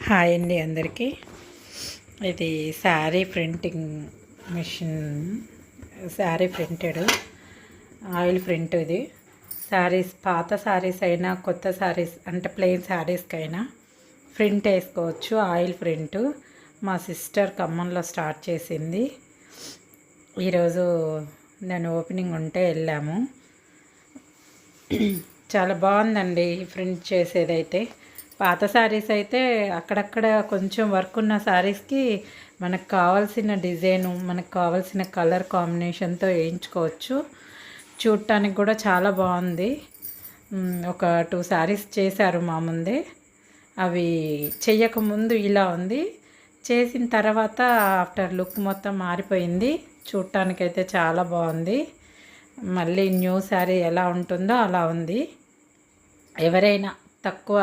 Hi అండి అందరికీ. ఇది sari printing machine, sari printed oil print. ఇది శారీస్, పాత శారీస్ అయినా కొత్త శారీస్ అంటే ప్లెయిన్ శారీస్కైనా ప్రింట్ వేసుకోవచ్చు. ఆయిల్ ప్రింట్ మా సిస్టర్ ఖమ్మంలో స్టార్ట్ చేసింది. ఈరోజు నేను ఓపెనింగ్ ఉంటే వెళ్ళాము. చాలా బాగుందండి ప్రింట్ చేసేదైతే. పాత శారీస్ అయితే అక్కడక్కడ కొంచెం వర్క్ ఉన్న శారీస్కి మనకు కావాల్సిన డిజైను, మనకు కావాల్సిన కలర్ కాంబినేషన్తో వేయించుకోవచ్చు. చూడటానికి కూడా చాలా బాగుంది. ఒక 2 శారీస్ చేశారు మా ముందే. అవి చెయ్యకముందు ఇలా ఉంది, చేసిన తర్వాత ఆఫ్టర్ లుక్ మొత్తం మారిపోయింది. చూడటానికైతే చాలా బాగుంది. మళ్ళీ న్యూ శారీ ఎలా ఉంటుందో అలా ఉంది. ఎవరైనా తక్కువ